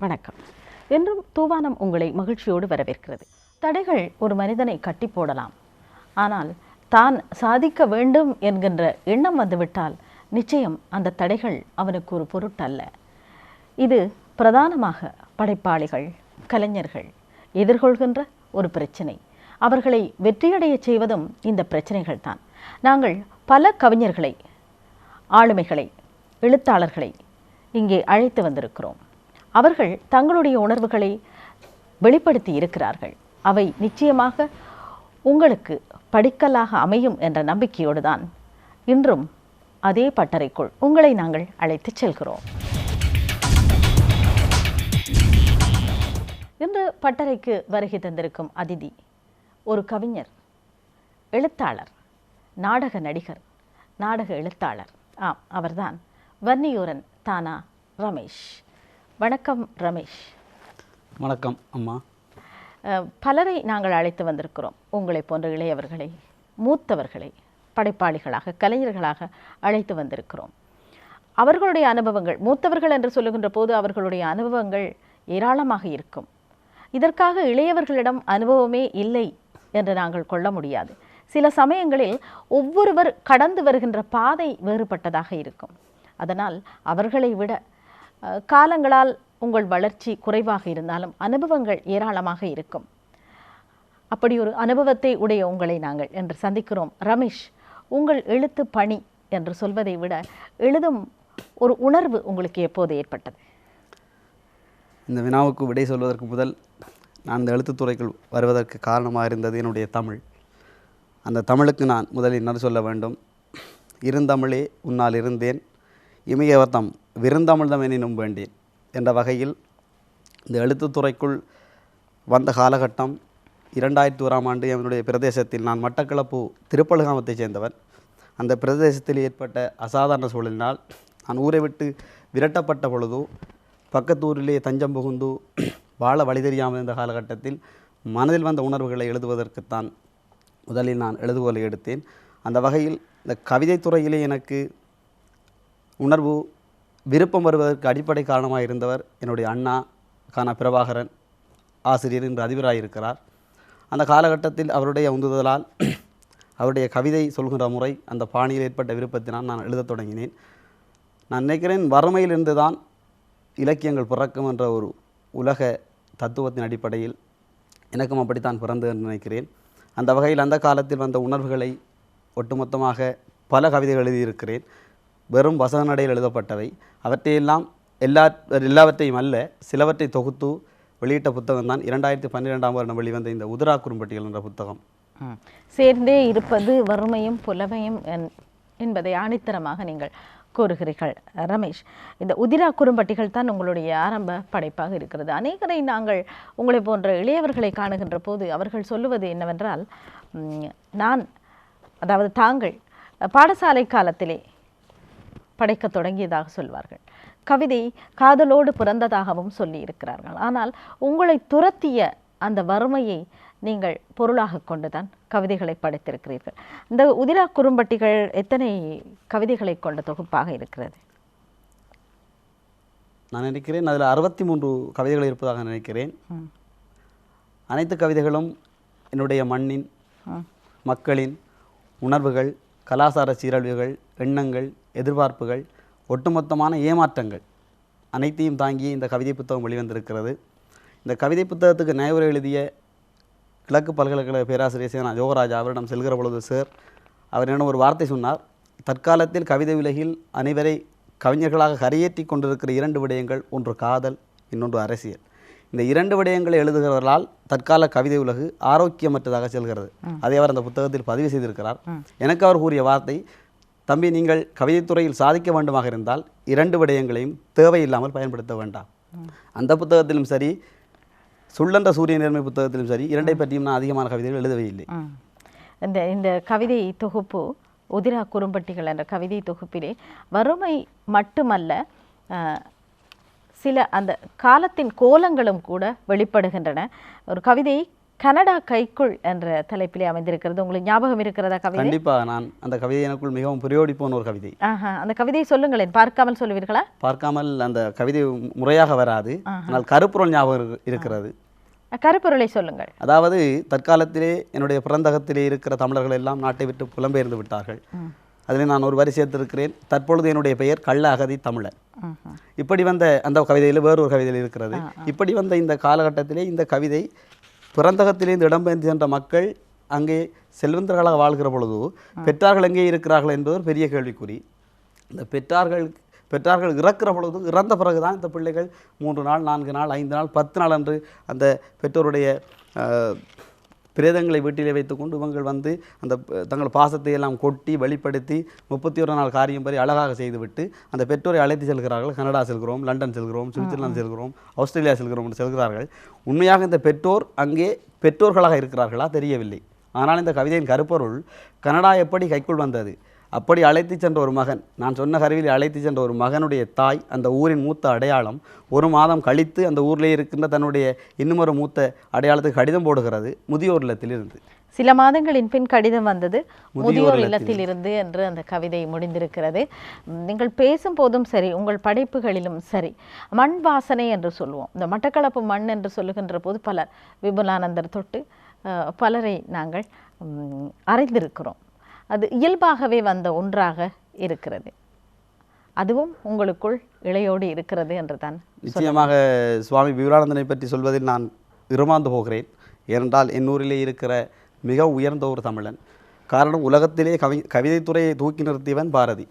வணக்கம். என்றும் தூவானம் உங்களை மகிழ்ச்சியோடு வரவேற்கிறது. தடைகள் ஒரு மனிதனை கட்டி போடலாம். ஆனால் தான் சாதிக்க வேண்டும் என்கின்ற எண்ணம் வந்துவிட்டால் நிச்சயம் அந்த தடைகள் அவனுக்கு ஒரு பொருட்டல்ல. இது பிரதானமாக படைப்பாளிகள், கலைஞர்கள் எதிர்கொள்கின்ற ஒரு பிரச்சனை. அவர்களை வெற்றியடைய செய்வதும் இந்த பிரச்சனைகள் தான். நாங்கள் பல கவிஞர்களை, ஆளுமைகளை, எழுத்தாளர்களை இங்கே அழைத்து வந்திருக்கிறோம். அவர்கள் தங்களுடைய உணர்வுகளை வெளிப்படுத்தி இருக்கிறார்கள். அவை நிச்சயமாக உங்களுக்கு படிக்கலாக அமையும் என்ற நம்பிக்கையோடு தான் இன்றும் அதே பட்டறைக்குள் உங்களை நாங்கள் அழைத்து செல்கிறோம். இன்று பட்டறைக்கு வருகை தந்திருக்கும் அதிதி ஒரு கவிஞர், எழுத்தாளர், நாடக நடிகர், நாடக எழுத்தாளர். அவர்தான் வன்னியூரன் தானா ரமேஷ். வணக்கம் ரமேஷ். வணக்கம் அம்மா. பலரை நாங்கள் அழைத்து வந்திருக்கிறோம். உங்களை போன்ற இளையவர்களை, மூத்தவர்களை படைப்பாளிகளாக, கலைஞர்களாக அழைத்து வந்திருக்கிறோம். அவர்களுடைய அனுபவங்கள், மூத்தவர்கள் என்று சொல்லுகின்ற போது அவர்களுடைய அனுபவங்கள் ஏராளமாக இருக்கும். இதற்காக இளையவர்களிடம் அனுபவமே இல்லை என்று நாங்கள் கொள்ள முடியாது. சில சமயங்களில் ஒவ்வொருவர் கடந்து வருகின்ற பாதை வேறுபட்டதாக இருக்கும். அதனால் அவர்களை விட காலங்களால் உங்கள் வளர்ச்சி குறைவாக இருந்தாலும் அனுபவங்கள் ஏராளமாக இருக்கும். அப்படி ஒரு அனுபவத்தை உடைய உங்களை நாங்கள் என்று சந்திக்கிறோம். ரமேஷ், உங்கள் எழுத்து பணி என்று சொல்வதை விட எழுதும் ஒரு உணர்வு உங்களுக்கு எப்போது ஏற்பட்டது? இந்த வினாவுக்கு விடை சொல்வதற்கு முதல் நான் இந்த எழுத்துத்துறைக்குள் வருவதற்கு காரணமாக இருந்தது என்னுடைய தமிழ். அந்த தமிழுக்கு நான் முதலில் நன்றி சொல்ல வேண்டும். இருந்தமிழே உன்னால் இருந்தேன், இமையவர்த்தம் விருந்தமிழ்தம் எனினும் வேண்டேன் என்ற வகையில் இந்த எழுத்துத்துறைக்குள் வந்த காலகட்டம் 2001ஆம் ஆண்டு. என்னுடைய பிரதேசத்தில், நான் மட்டக்களப்பு திருப்பழுகாமத்தைச் சேர்ந்தவன். அந்த பிரதேசத்தில் ஏற்பட்ட அசாதாரண சூழலினால் நான் ஊரை விட்டு விரட்டப்பட்ட பொழுது பக்கத்தூரிலே தஞ்சம் புகுந்து வாழ வழி தெரியாமல் இருந்த காலகட்டத்தில் மனதில் வந்த உணர்வுகளை எழுதுவதற்குத்தான் முதலில் நான் எழுதுகோலை எடுத்தேன். அந்த வகையில் இந்த கவிதைத்துறையிலே எனக்கு உணர்வு, விருப்பம் வருவதற்கு அடிப்படை காரணமாக இருந்தவர் என்னுடைய அண்ணா கானா பிரபாகரன் ஆசிரியர், இன்று அதிபராக இருக்கிறார். அந்த காலகட்டத்தில் அவருடைய உந்துதலால், அவருடைய கவிதை சொல்கின்ற முறை, அந்த பாணியில் ஏற்பட்ட விருப்பத்தினால் நான் எழுதத் தொடங்கினேன். நான் நினைக்கிறேன் வறுமையிலிருந்து தான் இலக்கியங்கள் பிறக்கும் என்ற ஒரு உலக தத்துவத்தின் அடிப்படையில் எனக்கும் அப்படித்தான் பிறந்தது என்று நினைக்கிறேன். அந்த வகையில் அந்த காலத்தில் வந்த உணர்வுகளை ஒட்டுமொத்தமாக பல கவிதைகள் எழுதியிருக்கிறேன். வெறும் வசன நடையில் எழுதப்பட்டவை. அவற்றையெல்லாம் எல்லாவற்றையும் அல்ல, சிலவற்றை தொகுத்து வெளியிட்ட புத்தகம் தான் 2012ஆம் வருடம் வெளிவந்த இந்த உதிரா குறும்பட்டிகள் என்ற புத்தகம். சேர்ந்தே இருப்பது வறுமையும் புலமையும் என்பதை ஆணித்தரமாக நீங்கள் கூறுகிறீர்கள். ரமேஷ், இந்த உதிரா குறும்பட்டிகள் தான் உங்களுடைய ஆரம்ப படைப்பாக இருக்கிறது. அநேகரை நாங்கள் உங்களை போன்ற இளையவர்களை காணுகின்ற போது அவர்கள் சொல்லுவது என்னவென்றால், அதாவது தாங்கள் பாடசாலை காலத்திலே படைக்க தொடங்கியதாக சொல்வார்கள். கவிதை காதலோடு பிறந்ததாகவும் சொல்லி இருக்கிறார்கள். ஆனால் உங்களை துரத்திய அந்த வறுமையை நீங்கள் பொருளாக கொண்டுதான் கவிதைகளை படைத்திருக்கிறீர்கள். இந்த உதிரா குறும்பட்டிகள் எத்தனை கவிதைகளை கொண்ட தொகுப்பாக இருக்கிறது? நான் நினைக்கிறேன் அதில் 63 கவிதைகள் இருப்பதாக நினைக்கிறேன். அனைத்து கவிதைகளும் என்னுடைய மண்ணின், மக்களின் உணர்வுகள், கலாச்சார சீரழிவுகள், எண்ணங்கள், எதிர்பார்ப்புகள், ஒட்டுமொத்தமான ஏமாற்றங்கள் அனைத்தையும் தாங்கி இந்த கவிதை புத்தகம் வெளிவந்திருக்கிறது. இந்த கவிதை புத்தகத்துக்கு நயவுரை எழுதிய கிழக்கு பல்கலைக்கழக பேராசிரியர் சேனா யோகராஜா அவரிடம் செல்கிற பொழுது அவர் என்னிடம் ஒரு வார்த்தை சொன்னார். தற்காலத்தில் கவிதை உலகில் அனைவரை கவிஞர்களாக கரையேற்றி கொண்டிருக்கிற 2 விடயங்கள், ஒன்று காதல், இன்னொன்று அரசியல். இந்த 2 விடயங்களை எழுதுகிறவர்களால் தற்கால கவிதை உலகு ஆரோக்கியமற்றதாக செல்கிறது. அதை அவர் அந்த புத்தகத்தில் பதிவு செய்திருக்கிறார். எனக்கு அவர் கூறிய வார்த்தை, தம்பி, நீங்கள் கவிதைத்துறையில் சாதிக்க வேண்டுமாக இருந்தால் 2 விடயங்களையும் தேவையில்லாமல் பயன்படுத்த வேண்டாம். அந்த புத்தகத்திலும் சரி, சுள்ளன்ற சூரிய நேர்மை புத்தகத்திலும் சரி, 2ஐ பற்றியும் நான் அதிகமான கவிதைகள் எழுதவே இல்லை. இந்த கவிதை தொகுப்பு உதிரா குறும்பட்டிகள் என்ற கவிதை தொகுப்பிலே வறுமை மட்டுமல்ல, சில அந்த காலத்தின் கோலங்களும் கூட வெளிப்படுகின்றன. ஒரு கவிதை கனடா கைக்குள் என்ற தலைப்பிலே அமைந்திருக்கிறது. உங்களுக்கு ஞாபகம் இருக்கிறதா கவிதை? கண்டிப்பாக. நான் அந்த கவிதை எனக்குள் மிகவும் புரியோடி போன ஒரு கவிதை. அந்த கவிதையை சொல்லுங்களேன். பார்க்காமல் சொல்லுவீர்களா? பார்க்காமல் அந்த கவிதை முறையாக வராது, ஆனால் கருப்பொருள் ஞாபகம் இருக்கிறது. கருப்பொருளை சொல்லுங்கள். அதாவது தற்காலத்திலே என்னுடைய பிறந்தகத்திலே இருக்கிற தமிழர்கள் எல்லாம் நாட்டை விட்டு புலம்பெயர்ந்து விட்டார்கள். அதில் நான் ஒரு வரி சேர்த்திருக்கிறேன், தற்பொழுது என்னுடைய பெயர் கள்ள அகதி தமிழர். இப்படி வந்த அந்த கவிதையில் வேறொரு கவிதையில் இருக்கிறது. இப்படி வந்த இந்த காலகட்டத்திலே இந்த கவிதை பிறந்தகத்திலிருந்து இடம்பெயர்ந்து சென்ற மக்கள் அங்கே செல்வந்தர்களாக வாழ்கிற பொழுது பெற்றார்கள் எங்கே இருக்கிறார்கள் என்பது ஒரு பெரிய கேள்விக்குறி. இந்த பெற்றார்கள் இறக்கிற பொழுது, இறந்த பிறகுதான் இந்த பிள்ளைகள் 3 நாள் 4 நாள் 5 நாள் 10 நாள் என்று அந்த பெற்றோருடைய பிரேதங்களை வீட்டிலே வைத்துக்கொண்டு இவங்கள் வந்து அந்த தங்கள் பாசத்தை எல்லாம் கொட்டி வெளிப்படுத்தி 31 நாள் காரியம் வரை அழகாக செய்துவிட்டு அந்த பெற்றோரை அழைத்து செல்கிறார்கள். கனடா செல்கிறோம், லண்டன் செல்கிறோம், சுவிட்சர்லாந்து செல்கிறோம், ஆஸ்திரேலியா செல்கிறோம் என்று செல்கிறார்கள். உண்மையாக இந்த பெற்றோர் அங்கே பெற்றோர்களாக இருக்கிறார்களா தெரியவில்லை. ஆனால் இந்த கவிதையின் கருப்பொருள் கனடா எப்படி கைக்குள் வந்தது, அப்படி அழைத்து சென்ற ஒரு மகன், நான் சொன்ன கருவியில் அழைத்து சென்ற ஒரு மகனுடைய தாய் அந்த ஊரின் மூத்த அடையாளம் 1 மாதம் கழித்து அந்த ஊரிலே இருக்கின்ற தன்னுடைய இன்னுமொரு மூத்த அடையாளத்துக்கு கடிதம் போடுகிறது முதியோர் இல்லத்திலிருந்து. சில மாதங்களின் பின் கடிதம் வந்தது முதியோர் இல்லத்தில் இருந்து என்று அந்த கவிதை முடிந்திருக்கிறது. நீங்கள் பேசும் போதும் சரி, உங்கள் படைப்புகளிலும் சரி, மண் வாசனை என்று சொல்லுவோம். இந்த மட்டக்களப்பு மண் என்று சொல்லுகின்ற போது பலர், விபுலானந்தர் தொட்டு பலரை நாங்கள் அறிந்திருக்கிறோம். அது இயல்பாகவே வந்த ஒன்றாக இருக்கிறது. அதுவும் உங்களுக்குள் இளையோடு இருக்கிறது என்று தான். நிச்சயமாக சுவாமி விவேகானந்தனை பற்றி சொல்வதில் நான் இருமாந்து போகிறேன். ஏனென்றால் என் ஊரிலே இருக்கிற மிக உயர்ந்த ஒரு தமிழன். காரணம், உலகத்திலே கவிதைத்துறையை தூக்கி நிறுத்தியவன் பாரதி.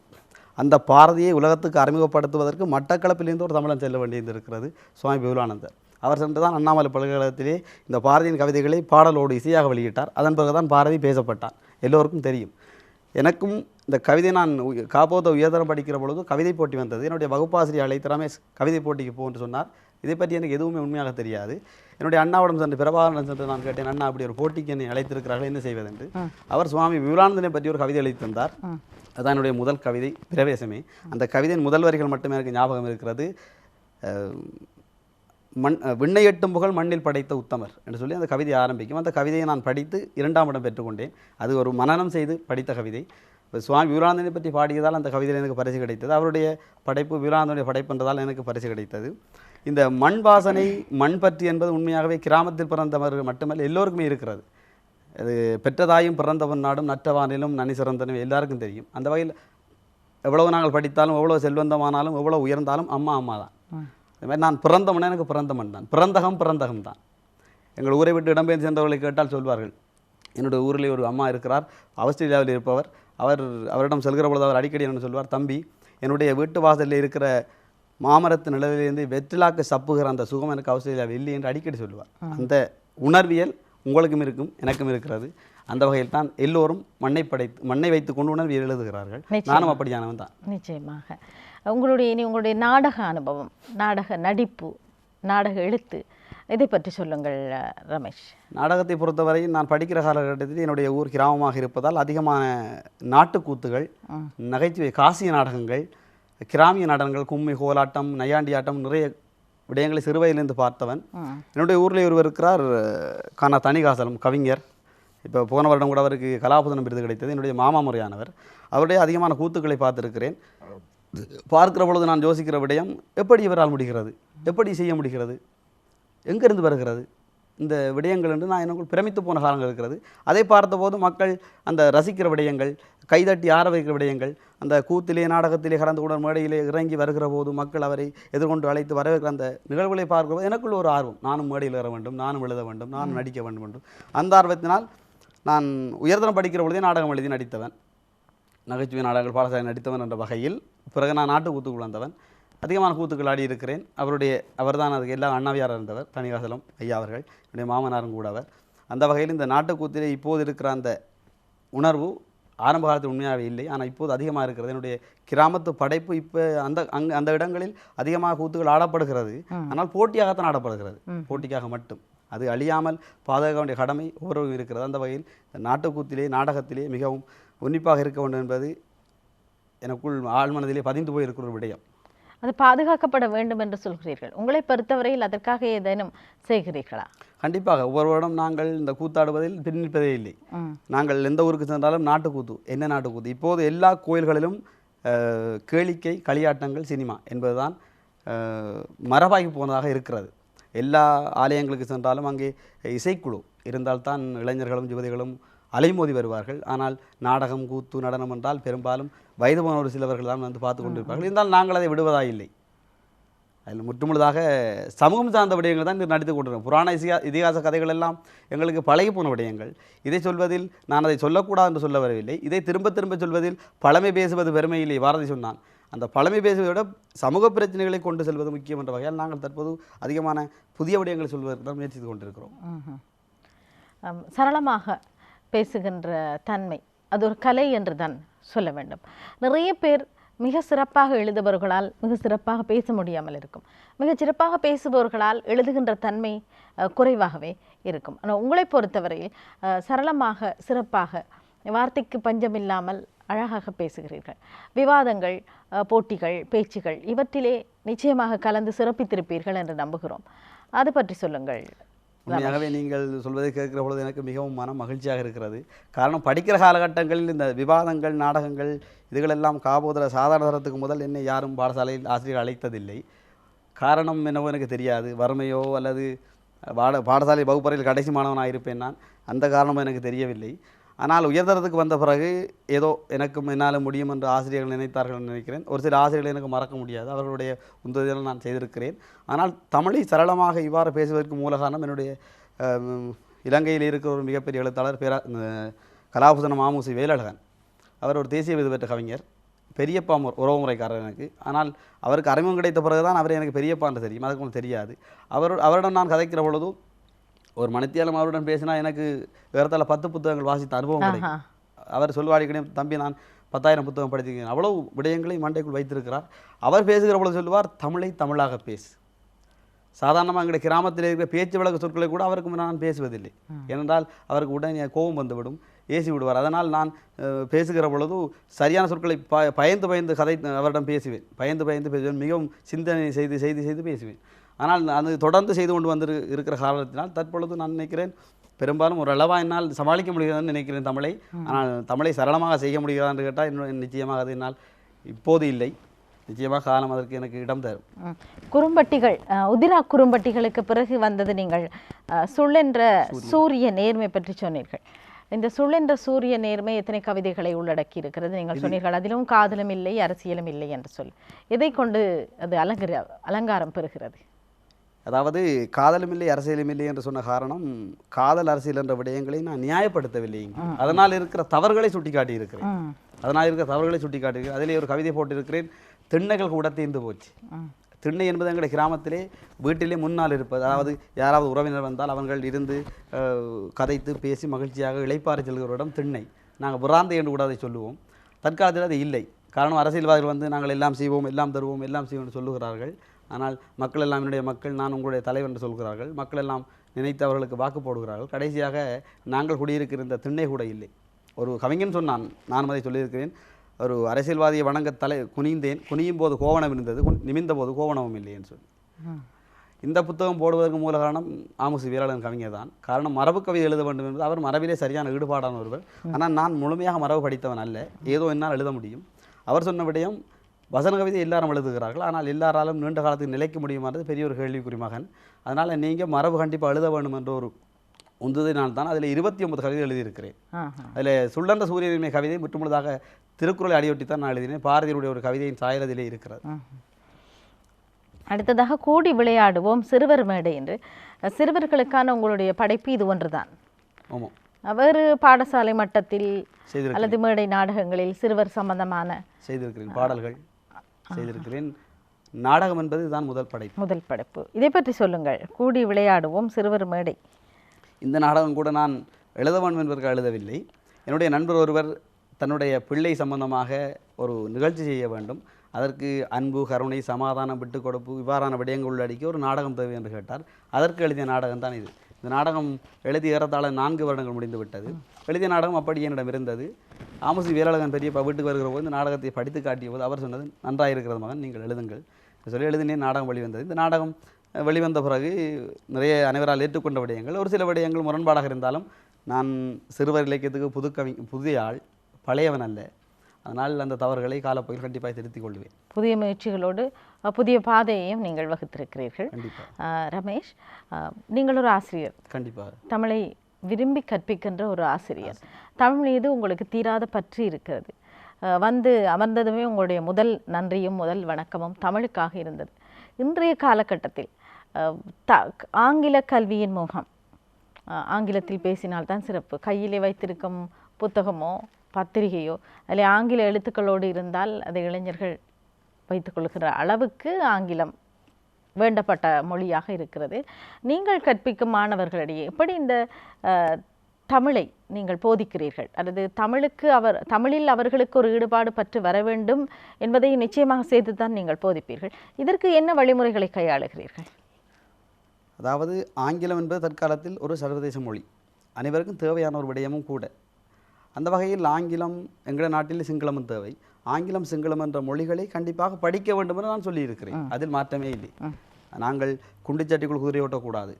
அந்த பாரதியை உலகத்துக்கு அறிமுகப்படுத்துவதற்கு மட்டக்களப்பிலிருந்து ஒரு தமிழன் செல்ல வேண்டியிருக்கிறது சுவாமி விவேகானந்தர். அவர் சென்றுதான் அண்ணாமலை பல்கலைக்கழகத்திலே இந்த பாரதியின் கவிதைகளை பாடலோடு இசையாக வெளியிட்டார். அதன் பிறகுதான் பாரதி பேசப்பட்டார். எல்லோருக்கும் தெரியும். எனக்கும் இந்த கவிதை நான் காப்போத உயர்தரம் படிக்கிற பொழுது கவிதை போட்டி வந்தது. என்னுடைய வகுப்பாசிரியர் அழைத்து, ரமேஷ் கவிதை போட்டிக்கு போன்னு சொன்னார். இதை பற்றி எனக்கு எதுவுமே உண்மையாக தெரியாது. என்னுடைய அண்ணாவிடம் சென்று, பிரபாகரன் சென்று நான் கேட்டேன், அண்ணா அப்படி ஒரு போட்டிக்கு என்னை அழைத்திருக்கிறார்கள், என்ன செய்வதென்று. அவர் சுவாமி விவேகானந்தனை பற்றி ஒரு கவிதை அழைத்து தந்தார். அதுதான் என்னுடைய முதல் கவிதை, பிரவேசமே. அந்த கவிதையின் முதல் வரிகள் மட்டுமே எனக்கு ஞாபகம் இருக்கிறது. விண்ணை எட்டும் புகழ் மண்ணில் படைத்த உத்தமர் என்று சொல்லி அந்த கவிதை ஆரம்பிக்கும். அந்த கவிதையை நான் படித்து 2ஆம் இடம் பெற்றுக்கொண்டேன். அது ஒரு மனனம் செய்து படித்த கவிதை. சுவாமி விவேகானந்தனை பற்றி பாடியதால் அந்த கவிதையில் எனக்கு பரிசு கிடைத்தது. அவருடைய படைப்பு விவேகானந்தனுடைய படைப்பு என்றதால் எனக்கு பரிசு கிடைத்தது. இந்த மண் வாசனை, மண் பற்றி என்பது உண்மையாகவே கிராமத்தில் பிறந்தவர்கள் மட்டுமல்ல, எல்லோருக்குமே இருக்கிறது. அது பெற்றதாயும் பிறந்தவன் நாடும் நற்றவானிலும் நனி சிறந்தனும் எல்லாருக்கும் தெரியும். அந்த வகையில் எவ்வளவு நாங்கள் படித்தாலும், எவ்வளவு செல்வந்தமானாலும், எவ்வளவு உயர்ந்தாலும் அம்மா அம்மா தான். அது மாதிரி நான் பிறந்தவனே எனக்கு பிறந்த மண் தான், பிறந்தகம் தான். எங்கள் ஊரை விட்டு இடம்பெயர்ந்து சென்றவர்களை கேட்டால் சொல்வார்கள், என்னுடைய ஊரில் ஒரு அம்மா இருக்கிறார், ஆஸ்திரேலியாவில் இருப்பவர். அவரிடம் செல்கிற பொழுது அவர் அடிக்கடி என்ன சொல்வார், தம்பி, என்னுடைய வீட்டு வாசலில் இருக்கிற மாமரத்து நிலவிலிருந்து வெற்றிலாக்கு சப்புகிற அந்த சுகம் எனக்கு ஆஸ்திரேலியாவில் இல்லை என்று அடிக்கடி சொல்லுவார். அந்த உணர்வியல் உங்களுக்கும் இருக்கும், எனக்கும் இருக்கிறது. அந்த வகையில் தான் எல்லோரும் மண்ணை வைத்து கொண்டு உணர்வியல் எழுதுகிறார்கள். நானும் அப்படியானவன் தான். நிச்சயமாக. உங்களுடைய நாடக அனுபவம், நாடக நடிப்பு, நாடக எழுத்து, இதை பற்றி சொல்லுங்கள் ரமேஷ். நாடகத்தை பொறுத்தவரை நான் படிக்கிற காலகட்டத்தில் என்னுடைய ஊர் கிராமமாக இருப்பதால் அதிகமான நாட்டுக்கூத்துகள், நகைச்சுவை காசிய நாடகங்கள், கிராமிய நாடகங்கள், கும்மி, கோலாட்டம், நையாண்டி ஆட்டம், நிறைய விடயங்களை சிறுவயதிலிருந்து பார்த்தவன். என்னுடைய ஊரில் ஒருவர் இருக்கிறார், கானா தணிகாசலம், கவிஞர். இப்போ போன வருடம் கூட அவருக்கு கலாபூதனம் விருது கிடைத்தது. என்னுடைய மாமா முறையானவர். அவருடைய அதிகமான கூத்துக்களை பார்த்திருக்கிறேன். பார்க்கிற பொழுது நான் யோசிக்கிற விடயம், எப்படி இவரால் முடிகிறது, எப்படி செய்ய முடிகிறது, எங்கிருந்து வருகிறது இந்த விடயங்கள் என்று நான் எனக்குள் பிரமித்து போன காலங்கள் இருக்கிறது. அதை பார்த்தபோது மக்கள் அந்த ரசிக்கிற விடயங்கள், கைதட்டி ஆர வைக்கிற விடயங்கள், அந்த கூத்திலே நாடகத்திலே கடந்து கூட மேடையிலே இறங்கி வருகிற போது மக்கள் அவரை எதிர்கொண்டு அழைத்து வரவேற்கிற அந்த நிகழ்வுகளை பார்க்கும்போது எனக்குள்ள ஒரு ஆர்வம், நானும் மேடையில் வர வேண்டும், நானும் எழுத வேண்டும், நானும் நடிக்க வேண்டும் என்று. அந்த ஆர்வத்தினால் நான் உயர்தரம் படிக்கிற பொழுதே நாடகம் எழுதி நடித்தவன், நகைச்சுவை நாடகங்கள் பாடசாலை நடித்தவன் என்ற வகையில். பிறகு நான் நாட்டு கூத்துக்குள் வந்தவன், அதிகமான கூத்துக்கள் ஆடி இருக்கிறேன். அவர் தான் அதுக்கு எல்லாம் அண்ணாவியார் இருந்தவர், தணிகாசலம் ஐயா அவர்கள், என்னுடைய மாமனாரும் கூட அவர். அந்த வகையில் இந்த நாட்டுக்கூத்திலே இப்போது இருக்கிற அந்த உணர்வு ஆரம்ப காலத்தில் உண்மையாகவே இல்லை, ஆனால் இப்போது அதிகமாக இருக்கிறது. என்னுடைய கிராமத்து படைப்பு இப்போ அந்த இடங்களில் அதிகமாக கூத்துக்கள் ஆடப்படுகிறது, ஆனால் போட்டியாகத்தான் ஆடப்படுகிறது, போட்டிக்காக மட்டும். அது அழியாமல் பாதுகாக்க வேண்டிய கடமை ஒவ்வொரு இருக்கிறது. அந்த வகையில் இந்த நாட்டுக்கூத்திலே, நாடகத்திலே மிகவும் உன்னிப்பாக இருக்க வேண்டும் என்பது எனக்குள் ஆழ்மனதிலே பதிந்து போயிருக்கிற ஒரு விடயம். அது பாதுகாக்கப்பட வேண்டும் என்று சொல்கிறீர்கள். உங்களை பொறுத்தவரையில் அதற்காக ஏதேனும் செய்கிறீர்களா? கண்டிப்பாக ஒவ்வொரு வருடம் நாங்கள் இந்த கூத்தாடுவதில் பின்னிப்பதே இல்லை. நாங்கள் எந்த ஊருக்கு சென்றாலும் நாட்டுக்கூத்து, என்ன நாட்டுக்கூத்து. இப்போது எல்லா கோயில்களிலும் கேளிக்கை, களியாட்டங்கள், சினிமா என்பதுதான் மரபாகி போனதாக இருக்கிறது. எல்லா ஆலயங்களுக்கு சென்றாலும் அங்கே இசைக்குழு இருந்தால்தான் இளைஞர்களும் யுவதிகளும் அலைமோதி வருவார்கள். ஆனால் நாடகம், கூத்து, நடனம் என்றால் பெரும்பாலும் வயது போன ஒரு சிலவர்கள் தான் வந்து பார்த்து கொண்டிருப்பார்கள். இருந்தால் நாங்கள் அதை விடுவதாக இல்லை. அதில் முற்றுமுழுதாக சமூகம் சார்ந்த விடயங்கள் தான் நடித்து கொண்டிருக்கோம். புராண இதிகாச கதைகள் எல்லாம் எங்களுக்கு பழகி போன விடயங்கள். இதை சொல்வதில் நான் அதை சொல்லக்கூடாது என்று சொல்ல வரவில்லை. இதை திரும்ப திரும்ப சொல்வதில் பழமை பேசுவது பெருமை இல்லை. பாரதி சொன்னான், அந்த பழமை பேசுவதை விட சமூக பிரச்சனைகளை கொண்டு செல்வது முக்கியம் என்ற வகையால் நாங்கள் தற்போது அதிகமான புதிய விடயங்களை சொல்வதற்கு தான் முயற்சித்து கொண்டிருக்கிறோம். சரளமாக பேசுகின்ற தன்மை அது ஒரு கலை என்று தான் சொல்ல வேண்டும். நிறைய பேர் மிக சிறப்பாக எழுதுபவர்களால் மிக சிறப்பாக பேச முடியாமல் இருக்கும். மிக சிறப்பாக பேசுபவர்களால் எழுதுகின்ற தன்மை குறைவாகவே இருக்கும். ஆனால் உங்களை பொறுத்தவரையில் சரளமாக சிறப்பாக வார்த்தைக்கு பஞ்சமில்லாமல் அழகாக பேசுகிறீர்கள். விவாதங்கள், போட்டிகள், பேச்சுகள் இவற்றிலே நிச்சயமாக கலந்து சிறப்பித்திருப்பீர்கள் என்று நம்புகிறோம். அது பற்றி சொல்லுங்கள். உண்மையாகவே நீங்கள் சொல்வதை கேட்கிற பொழுது எனக்கு மிகவும் மன மகிழ்ச்சியாக இருக்கிறது. காரணம், படிக்கிற காலகட்டங்களில் இந்த விவாதங்கள், நாடகங்கள் இதுகளெல்லாம் காபோதர சாதாரண தரத்துக்கு முதல் என்னை யாரும் பாடசாலையில் ஆசிரியர் அழைத்ததில்லை. காரணம் என்னவோ எனக்கு தெரியாது. வறுமையோ அல்லது பாடசாலை வகுப்பறையில் கடைசி மாணவனாக இருப்பேன் நான். அந்த காரணமும் எனக்கு தெரியவில்லை. ஆனால் உயர்தரத்துக்கு வந்த பிறகு ஏதோ எனக்கும் என்னால் முடியும் என்று ஆசிரியர்கள் நினைத்தார்கள் நினைக்கிறேன். ஒரு சில ஆசிரியர்கள் எனக்கு மறக்க முடியாது. அவர்களுடைய உந்துதல் நான் செய்திருக்கிறேன். ஆனால் தமிழை சரளமாக இவ்வாறு பேசுவதற்கு மூல காரணம் என்னுடைய இலங்கையில் இருக்கிற ஒரு மிகப்பெரிய எழுத்தாளர் கலாபூசண மாமுசி வேலழகன். அவர் ஒரு தேசிய விருது பெற்ற கவிஞர், பெரியப்பா உறவுமுறைக்காரர் எனக்கு. ஆனால் அவருக்கு அறிமுகம் கிடைத்த பிறகுதான் அவரை எனக்கு பெரியப்பா என்று தெரியும். அதுக்கு ஒன்று தெரியாது. அவரிடம் நான் கதைக்கிற பொழுதும் ஒரு மணித்தியாலம் அவருடன் பேசினா எனக்கு வேறத்தால 10 புத்தகங்கள் வாசித்த அனுபவம் கிடைக்கும். அவர் சொல்வாடிக்கணும், தம்பி நான் 10,000 புத்தகம் படிச்சிருக்கேன். அவ்வளவு விடயங்களை மண்டைக்குள் வைத்திருக்கிறார். அவர் பேசுகிற பொழுது சொல்லுவார், தமிழை தமிழாக பேசு. சாதாரணமாக எங்களுடைய கிராமத்தில் இருக்கிற பேச்சு வழக்கு சொற்களை கூட அவருக்கு நான் பேசுவதில்லை. ஏனென்றால் அவருக்கு உடனே கோபம் வந்துவிடும், ஏசி விடுவார். அதனால் நான் பேசுகிற பொழுது சரியான சொற்களை பயந்து பயந்து அவரிடம் பேசுவேன். பயந்து பேசுவேன். மிகவும் சிந்தனை செய்து பேசுவேன். ஆனால் அது தொடர்ந்து செய்து கொண்டு வந்து இருக்கிற காரணத்தினால் தற்பொழுது நான் நினைக்கிறேன் பெரும்பாலும் ஒரு அளவாக என்னால் சமாளிக்க முடிகிறதுன்னு நினைக்கிறேன் தமிழை. ஆனால் தமிழை சரளமாக செய்ய முடிகிறதா என்று கேட்டால் இன்னும் நிச்சயமாக அது என்னால் இப்போது இல்லை. நிச்சயமாக காலம் அதற்கு எனக்கு இடம் தரும். குறும்பட்டிகள், உதிரா குறும்பட்டிகளுக்கு பிறகு வந்தது நீங்கள் சுள்ளென்ற சூரிய நேர்மை பற்றி சொன்னீர்கள். இந்த சுள்ளென்ற சூரிய நேர்மை எத்தனை கவிதைகளை உள்ளடக்கி இருக்கிறது நீங்கள் சொன்னீர்கள். அதிலும் காதலும் இல்லை, அரசியலும் இல்லை என்று சொல்லி இதை கொண்டு அது அலங்காரம் பெறுகிறது. அதாவது காதலும் இல்லை, அரசியலும் இல்லை என்று சொன்ன காரணம், காதல் அரசியல் என்ற விடயங்களை நான் நியாயப்படுத்தவில்லை. அதனால் இருக்கிற தவறுகளை சுட்டிக்காட்டி இருக்கிறேன். அதிலே ஒரு கவிதை போட்டிருக்கிறேன், திண்ணைகள் கூட தீர்ந்து போச்சு. திண்ணை என்பது எங்களுடைய கிராமத்திலே வீட்டிலே முன்னால் இருப்பது. அதாவது யாராவது உறவினர் வந்தால் அவர்கள் இருந்து கதைத்து பேசி மகிழ்ச்சியாக இளைப்பாறை செல்கிறவரிடம் திண்ணை. நாங்கள் புறாந்தை என்று கூட அதை சொல்லுவோம். தற்காலத்தில் அது இல்லை. காரணம், அரசியல்வாதிகள் வந்து நாங்கள் எல்லாம் செய்வோம், எல்லாம் தருவோம், எல்லாம் செய்வோம் என்று சொல்லுகிறார்கள். ஆனால் மக்கள் எல்லாம் என்னுடைய மக்கள், நான் உங்களுடைய தலைவர் என்று சொல்கிறார்கள். மக்கள் எல்லாம் நினைத்து அவர்களுக்கு வாக்கு போடுகிறார்கள். கடைசியாக நாங்கள் குடியிருக்கிற இந்த திண்ணை கூட இல்லை. ஒரு கவிஞன் சொன்னான், நானும் அதை சொல்லியிருக்கிறேன், ஒரு அரசியல்வாதியை வணங்க குனியும் போது கோவணம் இருந்தது, நிமிந்த போது கோவணமும் இல்லை என்று சொல்லி. இந்த புத்தகம் போடுவதற்கு மூல காரணம் ஆமுசி வீரழகன் கவிஞர் தான். காரணம், மரபு கவிதை எழுத வேண்டும் என்பது அவர் மரபிலே சரியான ஈடுபாடான ஒருவர். ஆனால் நான் முழுமையாக மரபு படித்தவன் அல்ல, ஏதோ என்னால் எழுத முடியும். அவர் சொன்ன விடயம், வசன கவிதை எல்லாரும் எழுதுகிறார்கள், ஆனால் எல்லாராலும் நீண்ட காலத்துக்கு நிலைக்க முடியுமானது பெரிய ஒரு கேள்விக்குறி மகன். அதனால் நீங்கள் மரபு கண்டிப்பாக எழுத வேண்டும் என்ற ஒரு உந்துதினால் தான் அதில் 29 கவிதை எழுதியிருக்கிறேன். அதில் சுள்ளென்ற சூரியனை கவிதை முற்றுமுழுதாக திருக்குறளை அடியொட்டி தான் நான் எழுதினேன். பாரதியுடைய ஒரு கவிதையின் சாயலதிலே இருக்கிறது. அடுத்ததாக கூடி விளையாடுவோம் சிறுவர் மேடை என்று சிறுவர்களுக்கான உங்களுடைய படைப்பு இது ஒன்றுதான். ஆமாம். வேறு பாடசாலை மட்டத்தில் அல்லது மேடை நாடகங்களில் சிறுவர் சம்பந்தமான செய்திருக்கிறேன், பாடல்கள் செய்திருக்கிறேன். நாடகம் என்பது இதுதான் முதல் படைப்பு. இதை பற்றி சொல்லுங்கள். கூடி விளையாடுவோம் சிறுவர் மேடை. இந்த நாடகம் கூட நான் எழுத வேண்டும் என்பதற்கு எழுதவில்லை. என்னுடைய நண்பர் ஒருவர் தன்னுடைய பிள்ளை சம்பந்தமாக ஒரு நிகழ்ச்சி செய்ய வேண்டும், அதற்கு அன்பு, கருணை, சமாதானம், விட்டுக் கொடுப்பு இவ்வாறான விடயங்கள் உள்ளடக்கி ஒரு நாடகம் தேவை என்று கேட்டார். அதற்கு எழுதிய நாடகம் தான் இது. இந்த நாடகம் எழுதி ஏறத்தாழ 4 வருடங்கள் முடிந்து விட்டது. எழுதிய நாடகம் அப்படி என்னிடம் இருந்தது. ஆமுசி வீரழகன் பெரியப்பா வீட்டுக்கு வருகிற போது இந்த நாடகத்தை படித்து காட்டிய போது அவர் சொன்னது, நன்றாக இருக்கிறது மகன், நீங்கள் எழுதுங்கள். சொல்லி எழுதினேன். நாடகம் வெளிவந்தது. இந்த நாடகம் வெளிவந்த பிறகு நிறைய அனைவரால் ஏற்றுக்கொண்ட விடயங்கள், ஒரு சில விடயங்கள் முரண்பாடாக இருந்தாலும் நான் சிறுவர் இலக்கியத்துக்கு புதிய ஆள், பழையவன் அல்ல. அதனால் அந்த தவறுகளை காலப்போக்கில் கண்டிப்பாக திருத்திக் கொள்வேன். புதிய முயற்சிகளோடு புதிய பாதையையும் நீங்கள் வகுத்திருக்கிறீர்கள். கண்டிப்பாக. ரமேஷ், நீங்கள் ஒரு ஆசிரியர். கண்டிப்பாக. தமிழை விரும்பி கற்பிக்கின்ற ஒரு ஆசிரியர். தமிழ் மீது உங்களுக்கு தீராத பற்றி இருக்கிறது. வந்து அமர்ந்ததுமே உங்களுடைய முதல் நன்றியும் முதல் வணக்கமும் தமிழுக்காக இருந்தது. இன்றைய காலகட்டத்தில் ஆங்கில கல்வியின் முகம், ஆங்கிலத்தில் பேசினால்தான் சிறப்பு, கையிலே வைத்திருக்கும் புத்தகமோ பத்திரிகையோ அதில் ஆங்கில எழுத்துக்களோடு இருந்தால் அதை இளைஞர்கள் வைத்துக்கொள்கிற அளவுக்கு ஆங்கிலம் வேண்டப்பட்ட மொழியாக இருக்கிறது. நீங்கள் கற்பிக்கும் மாணவர்களிடையே எப்படி இந்த தமிழை நீங்கள் போதிக்கிறீர்கள், அல்லது தமிழில் அவர்களுக்கு ஒரு ஈடுபாடு பற்றி வர வேண்டும் என்பதை நிச்சயமாக சேர்த்து தான் நீங்கள் போதிப்பீர்கள். இதற்கு என்ன வழிமுறைகளை கையாளுகிறீர்கள்? அதாவது ஆங்கிலம் என்பது தற்காலத்தில் ஒரு சர்வதேச மொழி, அனைவருக்கும் தேவையான ஒரு விடயமும் கூட. அந்த வகையில் ஆங்கிலம் எங்கள் நாட்டில் சிங்களமும் தேவை. ஆங்கிலம் சிங்களம் என்ற மொழிகளை கண்டிப்பாக படிக்க வேண்டும் என்று நான் சொல்லியிருக்கிறேன். அதில் மாற்றமே இல்லை. நாங்கள் குண்டிச்சட்டிக்குள் குதிரை ஓட்டக்கூடாது.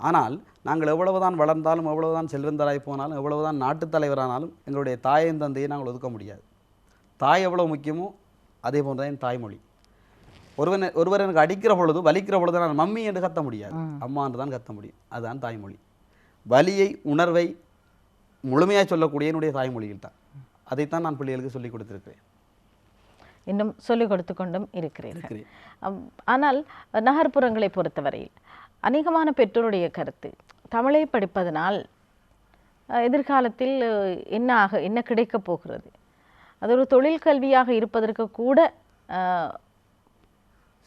ஆனால் நாங்கள் எவ்வளவுதான் வளர்ந்தாலும், எவ்வளவுதான் செல்வந்தராய் போனாலும், எவ்வளவுதான் நாட்டுத் தலைவரானாலும் எங்களுடைய தாயின் தந்தையை நாங்கள் ஒதுக்க முடியாது. தாய் எவ்வளவு முக்கியமோ அதே போன்றதான் என் தாய்மொழி. ஒருவர் எனக்கு அடிக்கிற பொழுது, வலிக்கிற பொழுது நான் மம்மி என்று கத்த முடியாது, அம்மா என்று தான் கத்த முடியும். அதுதான் தாய்மொழி. வலியை, உணர்வை முழுமையாக சொல்லக்கூடிய என்னுடைய தாய்மொழியில் தான். அதைத்தான் நான் பிள்ளைகளுக்கு சொல்லிக் கொடுத்திருக்கிறேன். இன்னும் சொல்லிக் கொடுத்து கொண்டும் இருக்கிறீர்கள். ஆனால் நகர்ப்புறங்களை பொறுத்தவரையில் அநேகமான பெற்றோருடைய கருத்து, தமிழை படிப்பதனால் எதிர்காலத்தில் என்ன கிடைக்கப் போகிறது, அது ஒரு தொழில் கல்வியாக இருப்பதற்கு கூட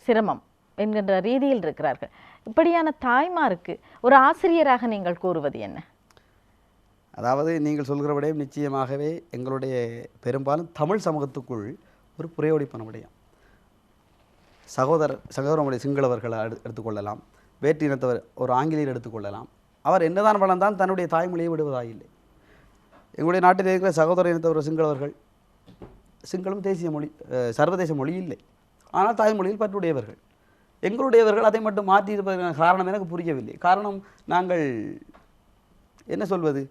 சிரமம் என்கின்ற ரீதியில் இருக்கிறார்கள். இப்படியான தாய்மாருக்கு ஒரு ஆசிரியராக நீங்கள் கூறுவது என்ன? அதாவது நீங்கள் சொல்கிற விடயம் நிச்சயமாகவே எங்களுடைய பெரும்பாலும் தமிழ் சமூகத்துக்குள் ஒரு புரையோடிப்பான விடயம். சகோதரமுடைய சிங்களவர்களை எடுத்துக்கொள்ளலாம், வேற்று இனத்தவர் ஒரு ஆங்கிலேயர் எடுத்துக்கொள்ளலாம். அவர் என்னதான் வளர்ந்தால் தன்னுடைய தாய்மொழியை விடுவதாயில்லை. எங்களுடைய நாட்டில் இருக்கிற சகோதர இனத்தவர் சிங்களவர்கள், சிங்களம் தேசிய மொழி, சர்வதேச மொழி இல்லை, ஆனால் தாய்மொழியில் பற்றுடையவர்கள். எங்களுடையவர்கள் அதை மட்டும் மாற்றி இருப்பதற்கான காரணம் எனக்கு புரியவில்லை. காரணம், நாங்கள் என்ன சொல்வது,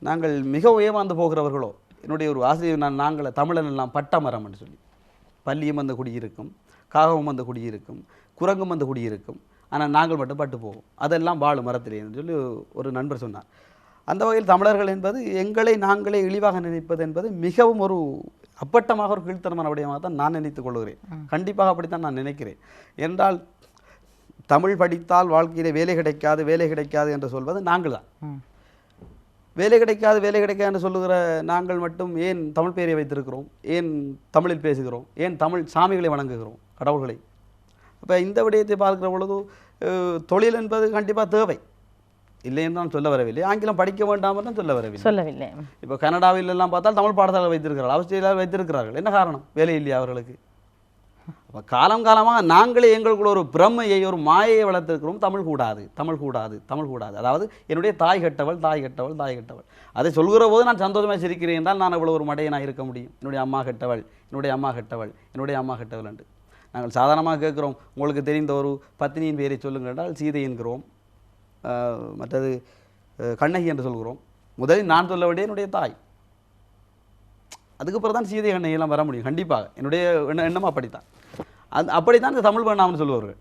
நாங்கள் மிக ஏமாந்து போகிறவர்களோ. என்னுடைய ஒரு ஆசிரியர், நாங்கள் தமிழன் எல்லாம் பட்டமரம் என்று சொல்லி, பள்ளியும் வந்து குடியிருக்கும், காகமும் வந்து குடியிருக்கும், குரங்கும் வந்து குடியிருக்கும், ஆனால் நாங்கள் மட்டும் பட்டு போவோம், அதெல்லாம் வாழும் மரத்திலே என்று சொல்லி ஒரு நண்பர் சொன்னார். அந்த வகையில் தமிழர்கள் என்பது எங்களை நாங்களே இழிவாக நினைப்பது என்பது மிகவும் ஒரு அப்பட்டமாக ஒரு கீழ்த்தனமான விடயமாக தான் நான் நினைத்துக் கொள்கிறேன். கண்டிப்பாக அப்படித்தான் நான் நினைக்கிறேன். என்றால் தமிழ் படித்தால் வாழ்க்கையிலே வேலை கிடைக்காது என்று சொல்வது நாங்கள் தான். வேலை கிடைக்காது என்று சொல்லுகிற நாங்கள் மட்டும் ஏன் தமிழ் பெயரை வைத்திருக்கிறோம், ஏன் தமிழில் பேசுகிறோம், ஏன் தமிழ் சாமிகளை வணங்குகிறோம், கடவுள்களை. அப்போ இந்த விடயத்தை பார்க்கிற பொழுது தொழில் என்பது கண்டிப்பாக தேவை, இல்லைன்னு தான் சொல்ல வரவில்லை. ஆங்கிலம் படிக்க வேண்டாம் தான் சொல்லவில்லை. இப்போ கனடாவில் எல்லாம் பார்த்தால் தமிழ் பாடசாலை வைத்திருக்கிறார்கள், ஆஸ்திரேலியாவில் வைத்திருக்கிறார்கள். என்ன காரணம்? வேலை இல்லையா அவர்களுக்கு? அப்போ காலமாக நாங்களே எங்களுக்குள்ள ஒரு பிரம்மையை, ஒரு மாயையை வளர்த்திருக்கிறோம். தமிழ் கூடாது. அதாவது என்னுடைய தாய் கெட்டவள். அதை சொல்கிற போது நான் சந்தோஷமாக சிரிக்கிறேன் என்றால் நான் அவ்வளோ ஒரு மடையனாக இருக்க முடியும். என்னுடைய அம்மா கெட்டவள் என்று நாங்கள் சாதாரணமாக கேட்குறோம். உங்களுக்கு தெரிந்த ஒரு பத்தினியின் பெயரை சொல்லுங்கள் என்றால் சீதை என்கிறோம், மற்றது கண்ணகி என்று சொல்கிறோம். முதலில் நான் சொல்ல வேண்டிய என்னுடைய தாய், அதுக்கப்புறம் தான் சீதை கண்ணகியெல்லாம் வர முடியும். கண்டிப்பாக என்னுடைய எண்ணம் அப்படித்தான். அப்படித்தான் இந்த தமிழ் வேண்டாம்னு சொல்லுவார்கள்.